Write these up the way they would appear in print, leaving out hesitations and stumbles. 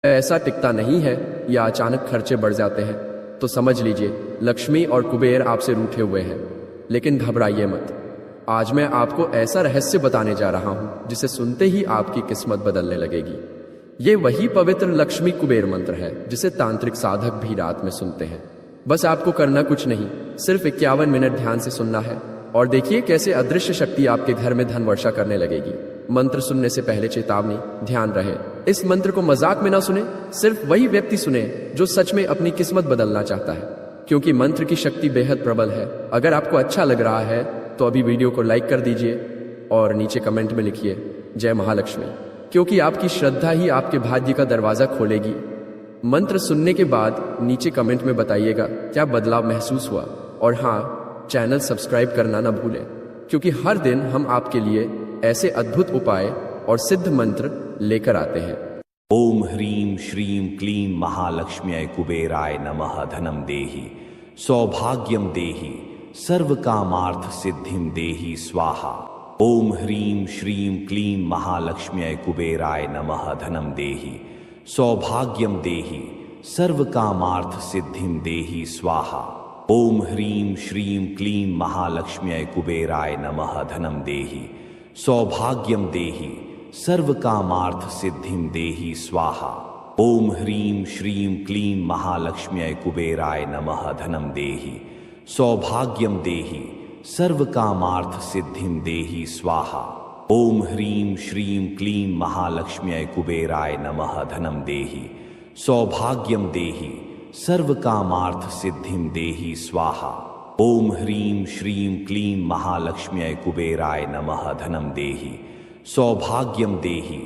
ऐसा टिकता नहीं है या अचानक खर्चे बढ़ जाते हैं तो समझ लीजिए लक्ष्मी और कुबेर आपसे रूठे हुए हैं। लेकिन घबराइए मत, आज मैं आपको ऐसा रहस्य बताने जा रहा हूं जिसे सुनते ही आपकी किस्मत बदलने लगेगी। ये वही पवित्र लक्ष्मी कुबेर मंत्र है जिसे तांत्रिक साधक भी रात में सुनते हैं। बस आपको करना कुछ नहीं, सिर्फ 51 मिनट ध्यान से सुनना है और देखिए कैसे अदृश्य शक्ति आपके घर में धन वर्षा करने लगेगी। मंत्र सुनने से पहले चेतावनी, ध्यान रहे इस मंत्र को मजाक में ना सुने, सिर्फ वही व्यक्ति सुने जो सच में अपनी किस्मत बदलना चाहता है, क्योंकि मंत्र की शक्ति बेहद प्रबल है। अगर आपको अच्छा लग रहा है तो अभी वीडियो को लाइक कर दीजिए और नीचे कमेंट में लिखिए जय महालक्ष्मी, क्योंकि आपकी श्रद्धा ही आपके भाग्य का दरवाजा खोलेगी। मंत्र सुनने के बाद नीचे कमेंट में बताइएगा क्या बदलाव महसूस हुआ, और हाँ, चैनल सब्सक्राइब करना ना भूलें, क्योंकि हर दिन हम आपके लिए ऐसे अद्भुत उपाय और सिद्ध मंत्र लेकर आते हैं। ओम ह्रीं श्रीं क्लीं महालक्ष्म्यै कुबेराय नमः। धनं देहि सौभाग्यं देहि सर्वकामार्थ सिद्धिं देहि स्वाहा। ओम ह्रीं श्रीं क्लीं महालक्ष्म्यै कुबेराय नमः। धनं देहि सौभाग्यं देहि सर्वकामार्थ सिद्धिं देहि स्वाहा। ओम ह्रीं श्रीं क्लीं महालक्ष्म्यै कुबेराय नमः। धनं देहि सौभाग्यं देहि सर्वकामार्थ सिद्धिं देहि स्वाहा। ओम ह्रीं श्रीं क्लीं महालक्ष्म्यै कुबेराय नमः। धनं देहि सौभाग्यं देहि सर्वकामार्थ सिद्धिं देहि स्वाहा। ओम ह्रीं श्रीं क्लीं महालक्ष्म्यै कुबेराय नमः। धनं देहि सौभाग्यं देहि सर्वकामार्थ सिद्धिं देहि स्वाहा। ओम ह्रीं श्रीं क्लीं महालक्ष्म्यै कुबेराय नमः। धनं देहि सौभाग्यं देहि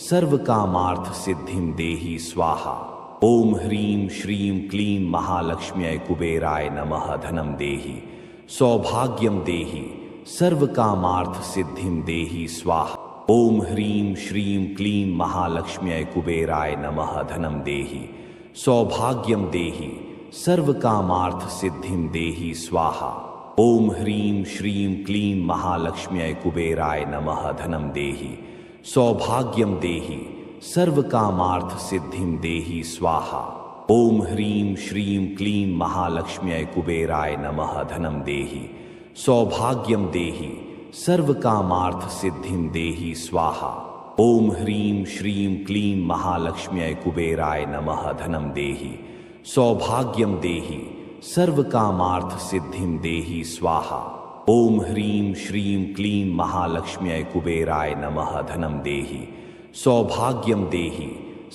सर्वकामार्थ सिद्धिं देहि स्वाहा। ओम ह्रीं श्रीं क्लीं महालक्ष्म्यै कुबेराय नमः। धनं देहि सौभाग्यं देहि सर्वकामार्थ सिद्धिं देहि स्वाहा। ओम ह्रीं श्रीं क्लीं महालक्ष्म्यै कुबेराय नमः। धनं देहि सौभाग्यं देहि सर्वकामार्थ सिद्धिं देहि स्वाहा। ओम ह्रीं श्रीं क्लीं महालक्ष्म्यै कुबेराय नमः। धनं देहि सौभाग्यं देहि सर्वकामार्थ सिद्धिं देहि स्वाहा। ओम ह्रीं श्रीं क्लीं महालक्ष्म्यै कुबेराय नमः। धनं देहि सौभाग्यं देहि सर्वकामार्थ सिद्धिं देहि स्वाहा। ओम ह्रीं श्रीं क्लीं महालक्ष्म्यै कुबेराय नमः। धनं देहि सौभाग्यं देहि सर्वकामार्थ सिद्धिं देहि स्वाहा। ओम ह्रीं श्रीं क्लीं महालक्ष्म्यै कुबेराय नमः। धनं देहि सौभाग्यं देहि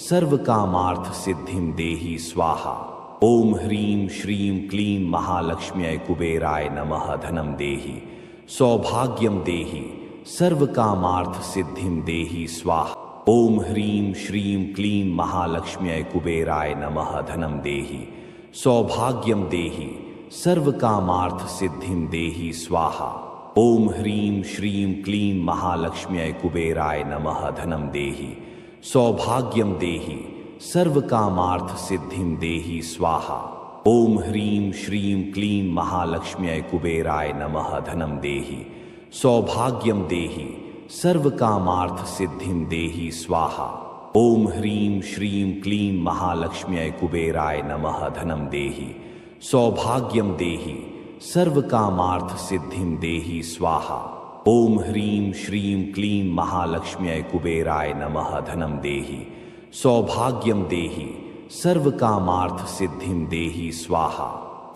सर्वकामार्थ सिद्धिं देहि स्वाहा। ओम ह्रीं श्रीं क्लीं महालक्ष्म्यै कुबेराय नमः। धनं देहि सौभाग्यं देहि सर्वकामार्थ सिद्धिं देहि स्वाहा। ओम ह्रीं श्रीं क्लीं महालक्ष्म्यै कुबेराय नमः। धनं देहि सौभाग्यं देहि सर्वकामार्थ सिद्धिं देहि स्वाहा। ओम ह्रीं श्रीं क्लीं महालक्ष्म्यै कुबेराय नमः। धनं देहि सौभाग्यं देहि सर्वकामार्थ सिद्धिं देहि स्वाहा। ओम ह्रीं श्रीं क्लीं महालक्ष्म्यै कुबेराय नमः। धनं देहि सौभाग्यं देहि सर्वकामार्थ सिद्धिं देहि स्वाहा। ओम ह्रीं श्रीं क्लीं महालक्ष्म्यै कुबेराय नमः। धनं देहि सौभाग्यं देहि सर्वकामार्थ सिद्धिं देहि स्वाहा। ओम ह्रीं श्रीं क्लीं महालक्ष्म्यै कुबेराय नमः। धनं देहि सौभाग्यं देहि सर्वकामार्थ सिद्धिं देहि स्वाहा।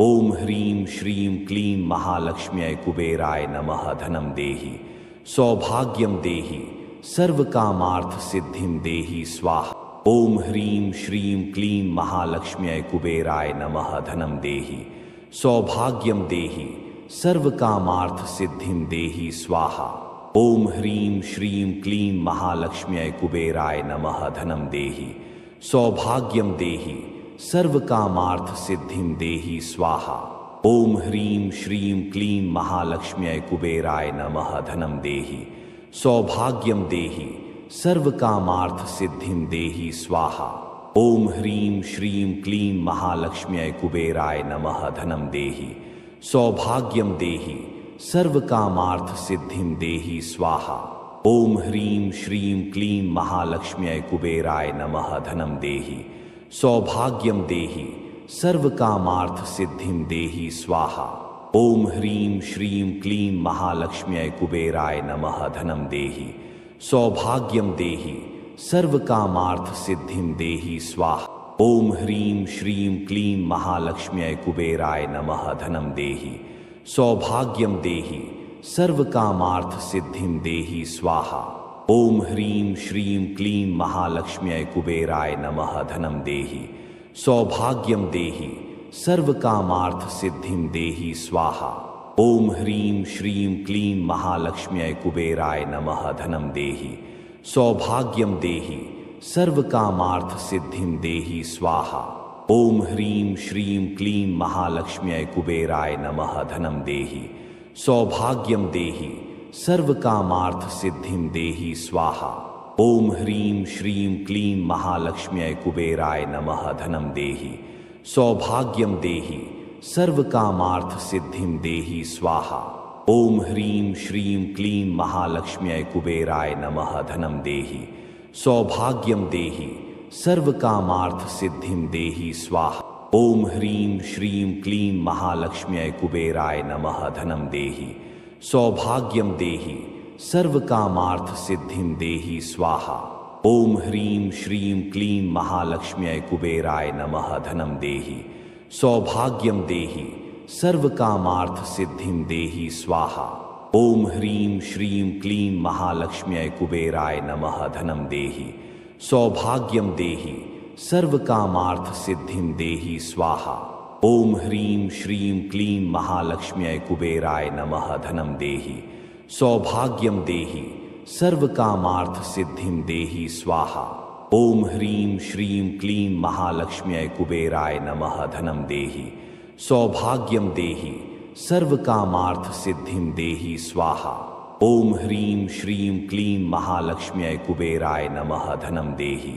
ओम ह्रीं श्रीं क्लीं महालक्ष्म्यै कुबेराय नमः। धनं देहि सौभाग्यं देहि सर्वकामार्थ सिद्धिं देहि स्वाहा। ओम ह्रीं श्रीं क्लीं महालक्ष्म्यै कुबेराय नमः। धनं देहि सौभाग्यं देहि सर्वकामार्थ सिद्धिं देहि स्वाहा। ओम ह्रीं श्रीं क्लीं महालक्ष्म्यै कुबेराय नमः। धनं देहि सौभाग्यं देहि सर्वकामार्थ सिद्धिं देहि स्वाहा। ओम ह्रीं श्रीं क्लीं महालक्ष्म्यै कुबेराय नमः। धनं देहि सौभाग्यं देहि सर्वकामार्थ सिद्धिं देहि स्वाहा। ओम ह्रीं श्रीं क्लीं महालक्ष्म्यै कुबेराय नमः। धनं देहि सौभाग्यं देहि सर्वकामार्थ सिद्धिं देहि स्वाहा। ओम ह्रीं श्रीं क्लीं महालक्ष्म्यै कुबेराय नमः धनं देहि सौभाग्यं देहि सर्वकामार्थ सिद्धिं देहि स्वाहा। ओम ह्रीं श्रीं क्लीं महालक्ष्म्यै कुबेराय नमः धनं देहि सौभाग्यं देहि सर्वकामार्थ सिद्धिं देहि स्वाहा। ओम ह्रीं श्रीं क्लीं महालक्ष्म्यै कुबेराय नमः धनं देहि सौभाग्यं देहि सर्वकामार्थ सिद्धिं देहि स्वाहा। ओम ह्रीं श्रीं क्लीं महालक्ष्म्यै कुबेराय नमः धनं देहि सौभाग्यं देहि सर्वकामार्थ सिद्धिं देहि स्वाहा। ओम ह्रीं श्रीं क्लीं महालक्ष्म्यै कुबेराय नमः धनं देहि सौभाग्यं देहि सर्वकामार्थ सिद्धिं देहि स्वाहा। ओम ह्रीं श्रीं क्लीं महालक्ष्म्यै कुबेराय नमः धनं देहि सौभाग्यं देहि सर्वकामार्थ सिद्धिं देहि स्वाहा। ओम ह्रीं श्रीं क्लीं महालक्ष्म्यै कुबेराय नमः धनं देहि सौभाग्यं देहि सर्वकामार्थ सिद्धिं देहि स्वाहा। ओम ह्रीं श्रीं क्लीं महालक्ष्म्यै कुबेराय नमः धनं देहि सौभाग्यं देहि सर्वकामार्थ सिद्धिं देहि स्वाहा। ओम ह्रीं श्रीं क्लीं महालक्ष्म्यै कुबेराय नमः धनं देहि सौभाग्यं देहि सर्वकामार्थ सिद्धिं देहि स्वाहा। ओम ह्रीं श्रीं क्लीं महालक्ष्म्यै कुबेराय नमः धनं देहि सौभाग्यं देहि सर्वकामार्थ सिद्धिं देहि स्वाहा। ओम ह्रीं श्रीं क्लीं महालक्ष्म्यै कुबेराय नमः धनं देहि सौभाग्यं देहि सर्वकामार्थ सिद्धिं देहि स्वाहा। ओम ह्रीं श्रीं क्लीं महालक्ष्म्यै कुबेराय नमः धनं देहि सौभाग्यं देहि सर्वकामार्थ सिद्धिं देहि स्वाहा। ओम ह्रीं श्रीं क्लीं महालक्ष्म्यै कुबेराय नमः धनं देहि सौभाग्यं देहि सर्वकामार्थ सिद्धिं देहि स्वाहा। ओम ह्रीं श्रीं क्लीं महालक्ष्म्यै कुबेराय नमः धनं देहि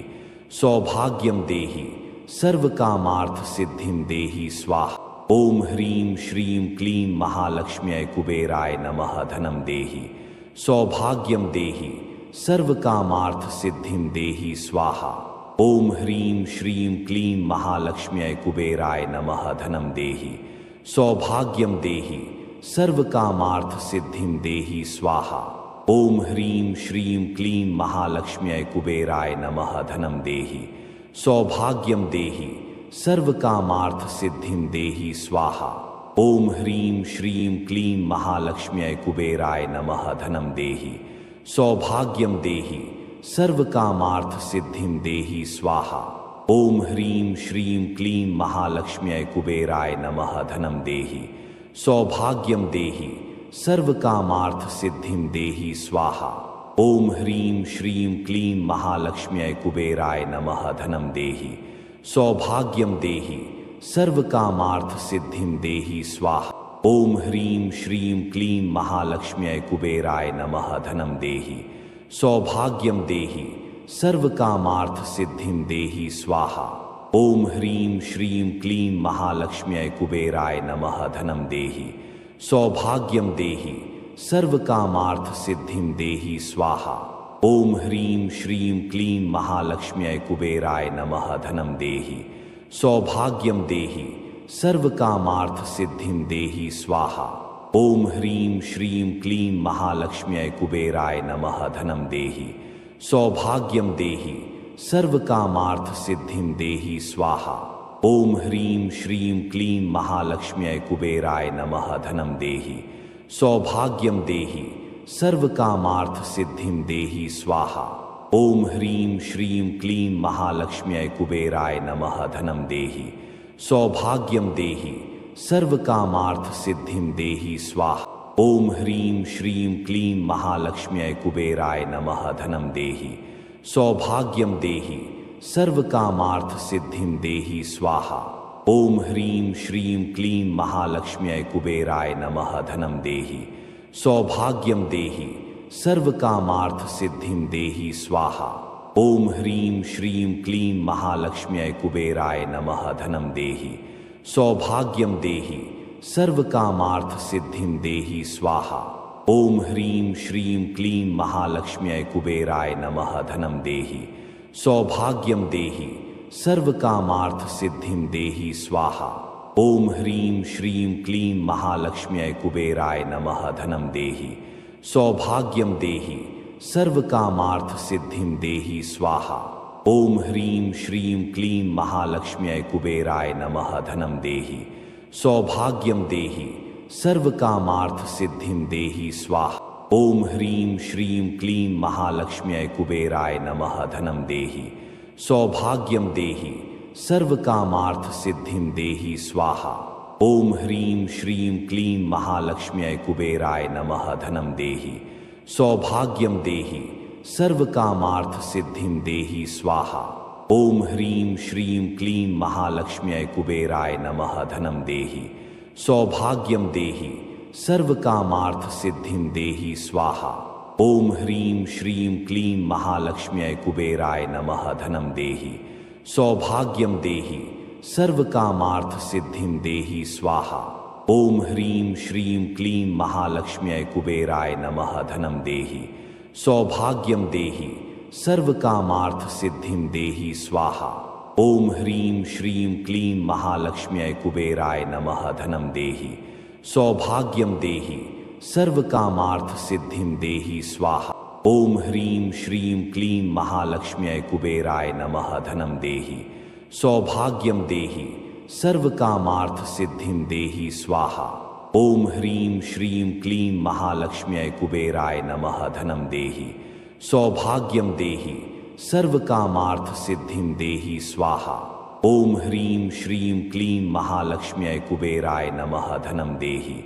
सौभाग्यं देहि सर्वकामार्थ सिद्धिं देहि स्वाहा। ओम ह्रीं श्रीं क्लीं महालक्ष्म्यै कुबेराय नमः धनं देहि सौभाग्यं देहि सर्वकामार्थ सिद्धिं देहि स्वाहा। ओम ह्रीं श्रीं क्लीं महालक्ष्म्यै कुबेराय नमः धनं देहि सौभाग्यं देहि सर्वकामार्थ सिद्धिं देहि स्वाहा। ओम ह्रीं श्रीं क्लीं महालक्ष्म्यै कुबेराय नमः धनं देहि सौभाग्यं देहि सर्वकामार्थ सिद्धिं देहि स्वाहा। ओम ह्रीं श्रीं क्लीं महालक्ष्म्यै कुबेराय नमः धनं देहि सौभाग्यं देहि सर्वकामार्थ सिद्धिं देहि स्वाहा। ओम ह्रीं श्रीं क्लीं महालक्ष्म्यै कुबेराय नमः धनं देहि सौभाग्यं देहि सर्वकामार्थ सिद्धिं देहि स्वाहा। ओम ह्रीं श्रीं क्लीं महालक्ष्म्यै कुबेराय नमः धनं देहि सौभाग्यं देहि सर्वकामार्थ सिद्धिं देहि स्वाहा। ओम ह्रीं श्रीं क्लीं महालक्ष्म्यै कुबेराय नमः धनं देहि सौभाग्यं देहि सर्वकामार्थ सिद्धिं देहि स्वाहा। ओम ह्रीं श्रीं क्लीं महालक्ष्म्यै कुबेराय नमः धनं देहि सौभाग्यं देहि सर्वकामार्थ सिद्धिं देहि स्वाहा। ओम ह्रीं श्रीं क्लीं महालक्ष्म्यै कुबेराय नमः धनं देहि सौभाग्यं देहि सर्वकामार्थ सिद्धिं देहि स्वाहा। ओम ह्रीं श्रीं क्लीं महालक्ष्म्यै कुबेराय नमः धनं देहि सौभाग्यं देहि सर्वकामार्थ सिद्धिं देहि स्वाहा। ओम ह्रीं श्रीं क्लीं महालक्ष्म्यै कुबेराय नमः धनं देहि सौभाग्यं देहि सर्वकामार्थ सिद्धिं देहि स्वाहा। ओम ह्रीं श्रीं क्लीं महालक्ष्म्यै कुबेराय नमः धनं देहि सौभाग्यं देहि सर्वकामार्थ सिद्धिं देहि स्वाहा। ओम ह्रीं श्रीं क्लीं महालक्ष्म्यै कुबेराय नमः धनं देहि सौभाग्यं देहि सर्वकामार्थ सिद्धिं देहि स्वाहा। ओम ह्रीं श्रीं क्लीं महालक्ष्म्यै कुबेराय नमः धनं देहि सौभाग्यं देहि सर्वकामार्थ सिद्धिं देहि स्वाहा। ओम ह्रीं श्रीं क्लीं महालक्ष्म्यै कुबेराय नमः धनं देहि सौभाग्यं देहि सर्वकामार्थ सिद्धिं देहि स्वाहा। ओम ह्रीं श्रीं क्लीं महालक्ष्म्यै कुबेराय नमः धनं देहि सौभाग्यं देहि सर्वकामार्थ सिद्धिं देहि स्वाहा। ओम ह्रीं श्रीं क्लीं महालक्ष्म्यै कुबेराय नमः धनं देहि सौभाग्यं देहि सर्वकामार्थ सिद्धिं देहि स्वाहा। ओम ह्रीं श्रीं क्लीं महालक्ष्म्यै कुबेराय नमः धनं देहि सौभाग्यं देहि सर्वकामार्थ सिद्धिं देहि स्वाहा। ओम ह्रीं श्रीं क्लीं महालक्ष्म्यै कुबेराय नमः धनं देहि सौभाग्यं देहि सर्वकामार्थ सिद्धिं देहि स्वाहा। ओम ह्रीं श्रीं क्लीं महालक्ष्म्यै कुबेराय नमः धनं देहि सौभाग्यं देहि सर्वकामार्थ सिद्धिं देहि स्वाहा। ओम ह्रीं श्रीं क्लीं महालक्ष्म्यै कुबेराय नमः धनं देहि सौभाग्यं देहि सर्वकामार्थ सिद्धिं देहि स्वाहा। ओम ह्रीं श्रीं क्लीं महालक्ष्म्यै कुबेराय नमः धनं देहि सौभाग्यं देहि सर्वकामार्थ सिद्धिं देहि स्वाहा। ओम ह्रीं श्रीं क्लीं महालक्ष्म्यै कुबेराय नमः धनं देहि सौभाग्यं देहि सर्वकामार्थ सिद्धिं देहि स्वाहा। ओम ह्रीं श्रीं क्लीं महालक्ष्म्यै कुबेराय नमः धनं देहि सौभाग्यं देहि सर्वकामार्थ सिद्धिं देहि स्वाहा। ओम ह्रीं श्रीं क्लीं महालक्ष्म्यै कुबेराय नमः धनं देहि सौभाग्यं देहि सर्वकामार्थ सिद्धिं देहि स्वाहा। ओम ह्रीं श्रीं क्लीं महालक्ष्म्यै कुबेराय नमः धनं देहि सौभाग्यं देहि सर्वकामार्थ सिद्धिं देहि स्वाहा। ओम ह्रीं श्रीं क्लीं महालक्ष्म्यै कुबेराय नमः धनं देहि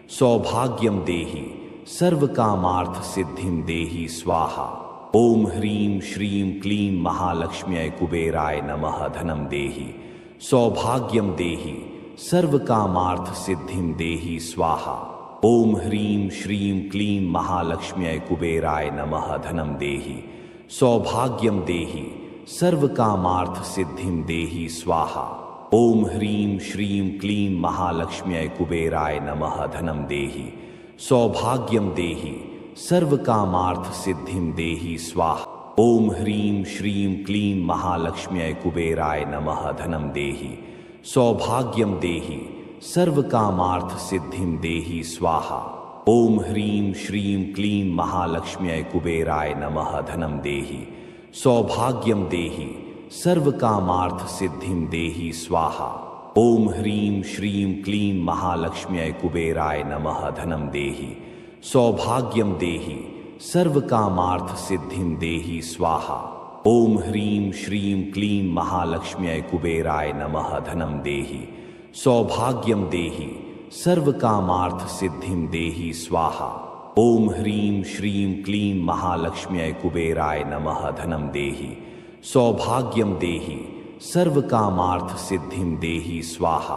सौभाग्यं देहि सर्वकामार्थ सिद्धिं देहि स्वाहा। ओम ह्रीं श्रीं क्लीं महालक्ष्म्यै कुबेराय नमः धनं देहि सौभाग्यं देहि सर्वकामार्थ सिद्धिं देहि स्वाहा। ओम ह्रीं श्रीं क्लीं महालक्ष्म्यै कुबेराय नमः धनं देहि सौभाग्यं देहि सर्वकामार्थ सिद्धिं देहि स्वाहा। ओम ह्रीं श्रीं क्लीं महालक्ष्म्यै कुबेराय नमः धनं देहि सौभाग्यं देहि सर्वकामार्थ सिद्धिं देहि स्वाहा। ओम ह्रीं श्रीं क्लीं महालक्ष्म्यै कुबेराय नमः धनं देहि सौभाग्यं देहि सर्वकामार्थ सिद्धिं देहि स्वाहा। ओम ह्रीं श्रीं क्लीं महालक्ष्म्यै कुबेराय नमः धनं देहि सौभाग्यं देहि सर्वकामार्थ सिद्धिं देहि स्वाहा। ओम ह्रीं श्रीं क्लीं महालक्ष्म्यै कुबेराय नमः धनं देहि सौभाग्यं देहि सर्वकामार्थ सिद्धिं देहि स्वाहा। ओम ह्रीं श्रीं क्लीं महालक्ष्म्यै कुबेराय नमः धनं देहि सौभाग्यं देहि सर्वकामार्थ सिद्धिं देहि स्वाहा। ओम ह्रीं श्रीं क्लीं महालक्ष्म्यै कुबेराय नमः धनं देहि सौभाग्यं देहि सर्वकामार्थ सिद्धिं देहि स्वाहा।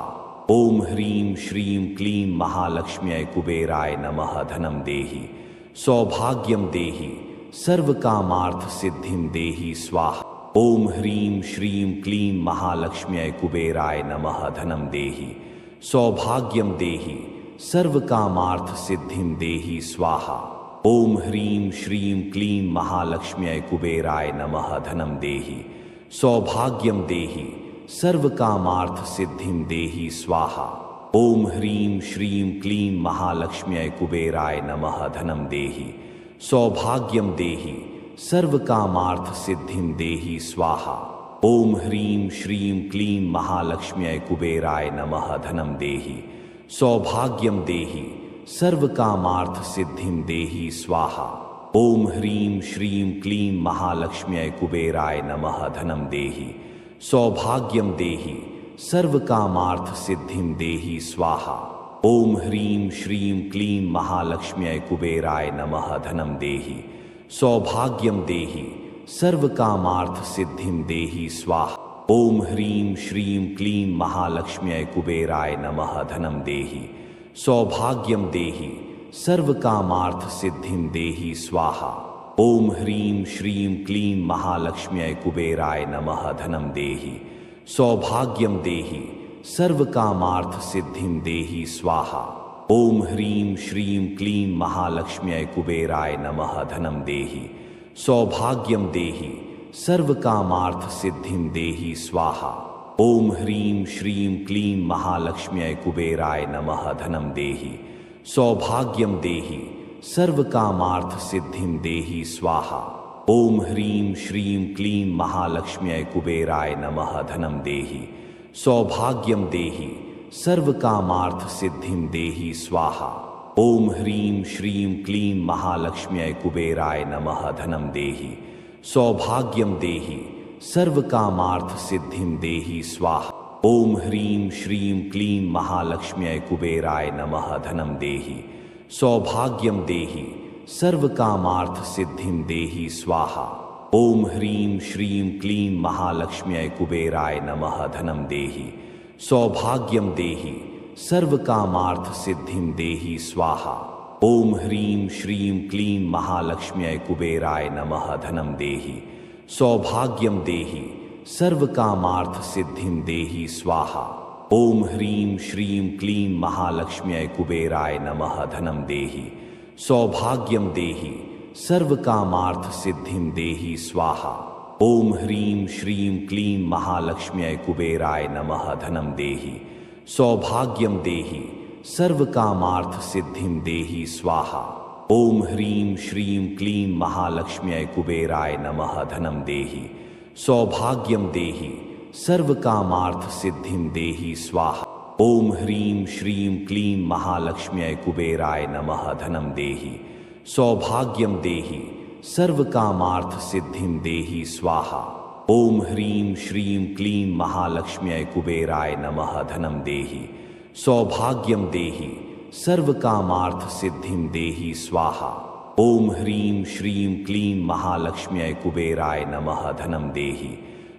ओम ह्रीं श्रीं क्लीं महालक्ष्म्यै कुबेराय नमः धनं देहि सौभाग्यं देहि सर्वकामार्थ सिद्धिं देहि स्वाहा। ओम ह्रीं श्रीं क्लीं महालक्ष्म्यै कुबेराय नमः धनं देहि सौभाग्यं देहि सर्वकामार्थ सिद्धिं देहि स्वाहा। ओम ह्रीं श्रीं क्लीं महालक्ष्म्यै कुबेराय नमः धनं देहि सौभाग्यं देहि सर्वकामार्थ सिद्धिं देहि स्वाहा। ओम ह्रीं श्रीं क्लीं महालक्ष्म्यै कुबेराय नमः धनं देहि सौभाग्यं देहि सर्वकामार्थ सिद्धिं देहि स्वाहा। ओम ह्रीं श्रीं क्लीं महालक्ष्म्यै कुबेराय नमः धनं देहि सौभाग्यं देहि सर्वकामार्थ सिद्धिं देहि स्वाहा। ओम ह्रीं श्रीं क्लीं महालक्ष्म्यै कुबेराय नमः धनं देहि सौभाग्यं देहि सर्वकामार्थ सिद्धिं देहि स्वाहा। ओम ह्रीं श्रीं क्लीं महालक्ष्म्यै कुबेराय नमः धनं देहि सौभाग्यं देहि सर्वकामार्थ सिद्धिं देहि स्वाहा। ओम ह्रीं श्रीं क्लीं महालक्ष्म्यै कुबेराय नमः धनं देहि सौभाग्यं देहि सर्वकामार्थ सिद्धिं देहि स्वाहा। ओम ह्रीं श्रीं क्लीं महालक्ष्म्यै कुबेराय नमः धनं देहि सौभाग्यं देहि सर्वकामार्थ सिद्धिं देहि स्वाहा। ओम ह्रीं श्रीं क्लीं महालक्ष्म्यै कुबेराय नमः धनं देहि सौभाग्यं देहि सर्वकामार्थ सिद्धिं देहि स्वाहा। ओम ह्रीं श्रीं क्लीं महालक्ष्म्यै कुबेराय नमः धनं देहि सौभाग्यं देहि सर्वकामार्थ सिद्धिं देहि स्वाहा। ओम ह्रीं श्रीं क्लीं महालक्ष्म्यै कुबेराय नमः धनं देहि सौभाग्यं देहि सर्वकामार्थ सिद्धिं देहि स्वाहा। ओम ह्रीं श्रीं क्लीं महालक्ष्म्यै कुबेराय नमः धनं देहि सौभाग्यं देहि सर्वकामार्थ सिद्धिं देहि स्वाहा। ओम ह्रीं श्रीं क्लीं महालक्ष्म्यै कुबेराय नमः धनं देहि सौभाग्यं देहि सर्वकामार्थ सिद्धिं देहि स्वाहा। ओम ह्रीं श्रीं क्लीं महालक्ष्म्यै कुबेराय नमः धनं देहि सौभाग्यं देहि सर्वकामार्थ सिद्धिं देहि स्वाहा। ओम ह्रीं श्रीं क्लीं महालक्ष्म्यै कुबेराय नमः धनं देहि सौभाग्यं देहि सर्वकामार्थ सिद्धिं देहि स्वाहा। ओम ह्रीं श्रीं क्लीं महालक्ष्म्यै कुबेराय नमः धनं देहि सौभाग्यं देहि सर्वकामार्थ सिद्धिं देहि स्वाहा। ओम ह्रीं श्रीं क्लीं महालक्ष्म्यै कुबेराय नमः धनं देहि सौभाग्यं देहि सर्वकामार्थ सिद्धिं देहि स्वाहा। ओम ह्रीं श्रीं क्लीं महालक्ष्म्यै कुबेराय नमः धनं देहि सौभाग्यं देहि सर्वकामार्थ सिद्धिं देहि स्वाहा। ओम ह्रीं श्रीं क्लीं महालक्ष्म्यै कुबेराय नमः धनं देहि सौभाग्यं देहि सर्वकामार्थ सिद्धिं देहि स्वाहा। ओम ह्रीं श्रीं क्लीं महालक्ष्म्यै कुबेराय नमः धनं देहि सौभाग्यं देहि सर्वकामार्थ सिद्धिं देहि स्वाहा। ओम ह्रीं श्रीं क्लीं महालक्ष्म्यै कुबेराय नमः धनं देहि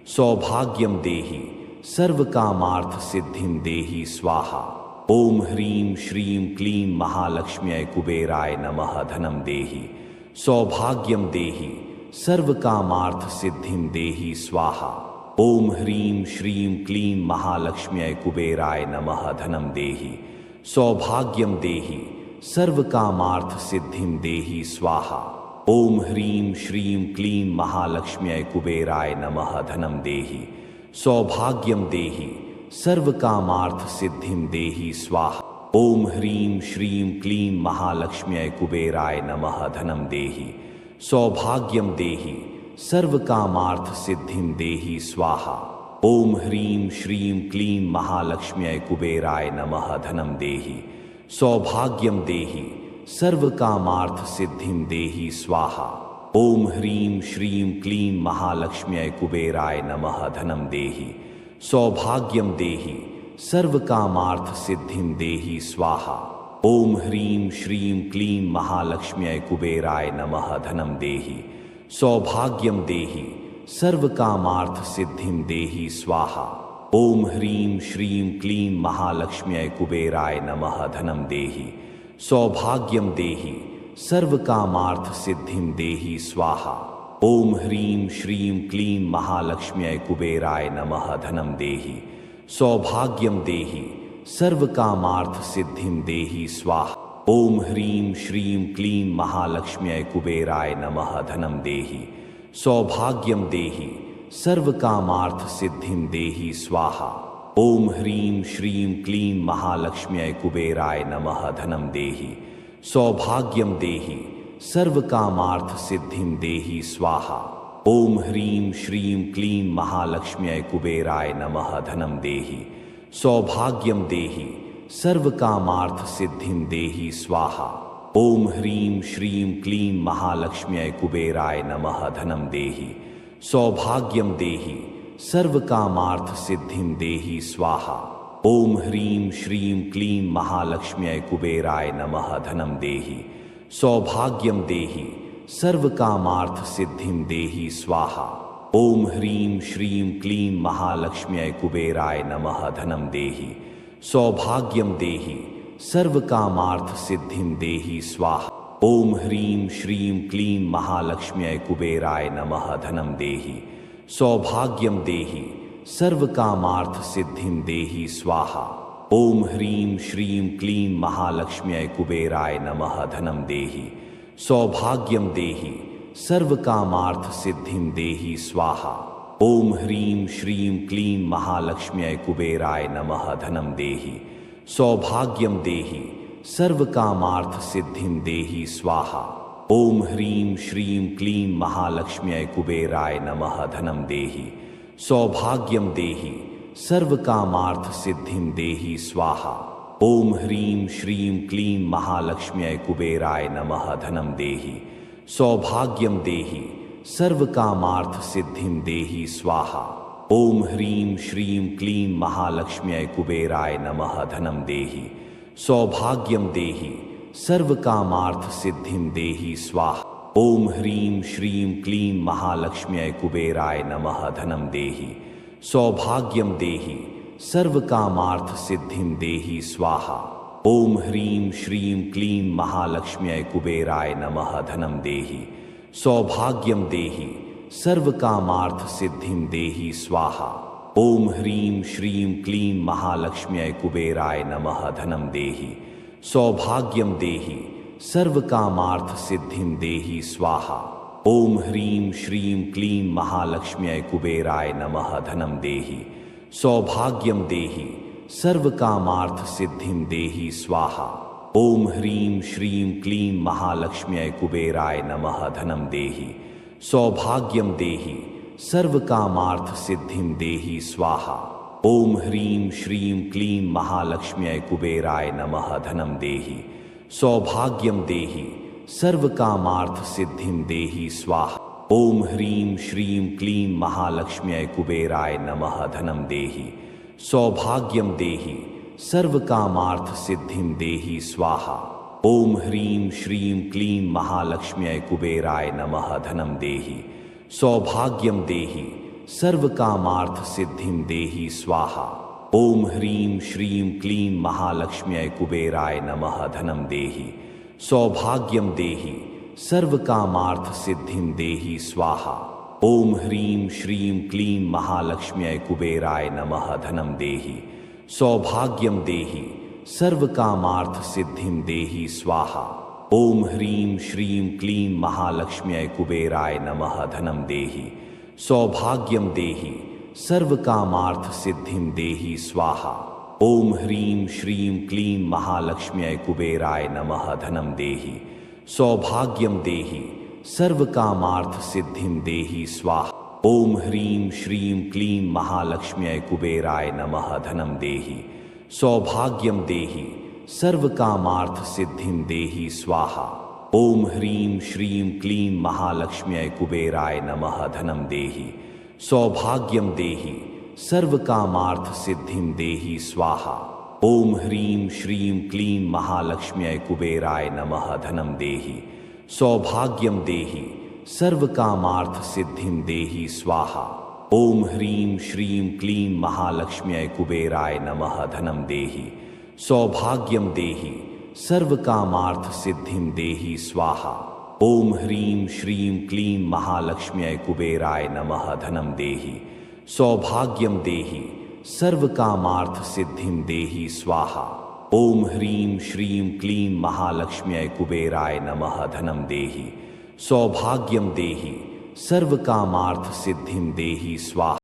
सौभाग्यं देहि सर्वकामार्थ सिद्धिं देहि स्वाहा। ओम ह्रीं श्रीं क्लीं महालक्ष्म्यै कुबेराय नमः धनं देहि सौभाग्यं देहि सर्वकामार्थ सिद्धिं देहि स्वाहा। ओम ह्रीं श्रीं क्लीं महालक्ष्म्यै कुबेराय नमः धनं देहि सौभाग्यं देहि सर्वकामार्थ सिद्धिं देहि स्वाहा। ओम ह्रीं श्रीं क्लीं महालक्ष्म्यै कुबेराय नमः धनं देहि सौभाग्यं देहि सर्वकामार्थ सिद्धिं देहि स्वाहा। ओम ह्रीं श्रीं क्लीं महालक्ष्म्यै कुबेराय नमः धनं देहि सौभाग्यं देहि सर्वकामार्थ सिद्धिं देहि स्वाहा। ओम ह्रीं श्रीं क्लीं महालक्ष्म्यै कुबेराय नमः धनं देहि सौभाग्यं देहि सर्वकामार्थ सिद्धिं देहि स्वाहा। ओम ह्रीं श्रीं क्लीं महालक्ष्म्यै कुबेराय नमः धनं देहि सौभाग्यं देहि सर्वकामार्थ सिद्धिं देहि स्वाहा। ओम ह्रीं श्रीं क्लीं महालक्ष्म्यै कुबेराय नमः धनं देहि सौभाग्यं देहि सर्वकामार्थ सिद्धिं देहि स्वाहा। ओम ह्रीं श्रीं क्लीं महालक्ष्म्यै कुबेराय नमः धनं देहि सौभाग्यं देहि सर्वकामार्थ सिद्धिं देहि स्वाहा। ओम ह्रीं श्रीं क्लीं महालक्ष्म्यै कुबेराय नमः धनं देहि सौभाग्यं देहि सर्वकामार्थ सिद्धिं देहि स्वाहा। ओम ह्रीं श्रीं क्लीं महालक्ष्म्यै कुबेराय नमः धनं देहि सौभाग्यं देहि सर्वकामार्थ सिद्धिं देहि स्वाहा। ओम ह्रीं श्रीं क्लीं महालक्ष्म्यै कुबेराय नमः धनं देहि सौभाग्यं देहि सर्वकामार्थ सिद्धिं देहि स्वाहा। ओम ह्रीं श्रीं क्लीं महालक्ष्म्यै कुबेराय नमः धनं देहि सौभाग्यं देहि सर्वकामार्थ सिद्धिं देहि स्वाहा। ओम ह्रीं श्रीं क्लीं महालक्ष्म्यै कुबेराय नमः धनं देहि सौभाग्यं देहि सर्वकामार्थ सिद्धिं देहि स्वाहा। ओम ह्रीं श्रीं क्लीं महालक्ष्म्यै कुबेराय नमः धनं देहि सौभाग्यं देहि सर्वकामार्थ सिद्धिं देहि स्वाहा। ओम ह्रीं श्रीं क्लीं महालक्ष्म्यै कुबेराय नमः धनं देहि सौभाग्यं देहि सर्वकामार्थ सिद्धिं देहि स्वाहा। ओम ह्रीं श्रीं क्लीं महालक्ष्म्यै कुबेराय नमः धनं देहि सौभाग्यं देहि सर्वकामार्थ सिद्धिं देहि स्वाहा। ओम ह्रीं श्रीं क्लीं महालक्ष्म्यै कुबेराय नमः धनं देहि सौभाग्यं देहि सर्वकामार्थ सिद्धिं देहि स्वाहा। ओम ह्रीं श्रीं क्लीं महालक्ष्म्यै कुबेराय नमः धनं देहि सौभाग्यं देहि सर्वकामार्थ सिद्धिं देहि स्वाहा। ओम ह्रीं श्रीं क्लीं महालक्ष्म्यै कुबेराय नमः धनं देहि सौभाग्यं देहि सर्वकामार्थ सिद्धिं देहि स्वाहा। ओम ह्रीं श्रीं क्लीं महालक्ष्म्यै कुबेराय नमः धनं देहि सौभाग्यं देहि सर्वकामार्थ सिद्धिं देहि स्वाहा। ओम ह्रीं श्रीं क्लीं महालक्ष्म्यै कुबेराय नमः धनं देहि सौभाग्यं देहि सर्वकामार्थ सिद्धिं देहि स्वाहा। ओम ह्रीं श्रीं क्लीं महालक्ष्म्यै कुबेराय नमः धनं देहि सौभाग्यं देहि सर्वकामार्थ सिद्धिं देहि स्वाहा। ओम ह्रीं श्रीं क्लीं महालक्ष्म्यै कुबेराय नमः धनं देहि सौभाग्यं देहि सर्वकामार्थ सिद्धिं देहि स्वाहा। ओम ह्रीं श्रीं क्लीं महालक्ष्म्यै कुबेराय नमः धनं देहि सौभाग्यं देहि सर्वकामार्थ सिद्धिं देहि स्वाहा। ओम ह्रीं श्रीं क्लीं महालक्ष्म्यै कुबेराय नमः धनं देहि सौभाग्यं देहि सर्वकामार्थ सिद्धिं देहि स्वाहा। ओम ह्रीं श्रीं क्लीं महालक्ष्म्यै कुबेराय नमः धनं देहि सौभाग्यं देहि सर्वकामार्थ सिद्धिं देहि स्वाहा। ओम ह्रीं श्रीं क्लीं महालक्ष्म्यै कुबेराय नमः धनं देहि सौभाग्यं देहि सर्वकामार्थ सिद्धिं देहि स्वाहा। ओम ह्रीं श्रीं क्लीं महालक्ष्म्यै कुबेराय नमः धनं देहि सौभाग्यं देहि सर्वकामार्थ सिद्धिं देहि स्वाहा। ओम ह्रीं श्रीं क्लीं महालक्ष्म्यै कुबेराय नमः धनं देहि सौभाग्यं देहि सर्वकामार्थ सिद्धिं देहि स्वाहा। ओम ह्रीं श्रीं क्लीं महालक्ष्म्यै कुबेराय नमः धनं देहि सौभाग्यं देहि सर्वकामार्थ सिद्धिं देहि स्वाहा। ओम ह्रीं श्रीं क्लीं महालक्ष्म्यै कुबेराय नमः धनं देहि सौभाग्यं देहि सर्वकामार्थ सिद्धिं देहि स्वाहा। ओम ह्रीं श्रीं क्लीं महालक्ष्म्यै कुबेराय नमः धनं देहि सौभाग्यं देहि सर्वकामार्थ सिद्धिं देहि स्वाहा। ओम ह्रीं श्रीं क्लीं महालक्ष्म्यै कुबेराय नमः धनं देहि सौभाग्यं देहि सर्वकामार्थ सिद्धिं देहि स्वाहा। ओम ह्रीं श्रीं क्लीं महालक्ष्म्यै कुबेराय नमः धनं देहि सौभाग्यं देहि सर्वकामार्थ सिद्धिं देहि स्वाहा। ओम ह्रीं श्रीं क्लीं महालक्ष्म्यै कुबेराय नमः धनं देहि सौभाग्यं देहि सर्वकामार्थ सिद्धिं देहि स्वाहा। ओम ह्रीं श्रीं क्लीं महालक्ष्म्यै कुबेराय नमः धनं देहि सौभाग्यं देहि सर्वकामार्थ सिद्धिं देहि स्वाहा। ओम ह्रीं श्रीं क्लीं महालक्ष्म्यै कुबेराय नमः धनं देहि सौभाग्यं देहि सर्वकामार्थ सिद्धिं देहि स्वाहा। ओम ह्रीं श्रीं क्लीं महालक्ष्म्यै कुबेराय नमः धनं देहि सौभाग्यं देहि सर्वकामार्थ सिद्धिं देहि स्वाहा। ओम ह्रीं श्रीं क्लीं महालक्ष्म्यै कुबेराय नमः धनं देहि सौभाग्यं देहि सर्वकामार्थ सिद्धिं देहि स्वाहा।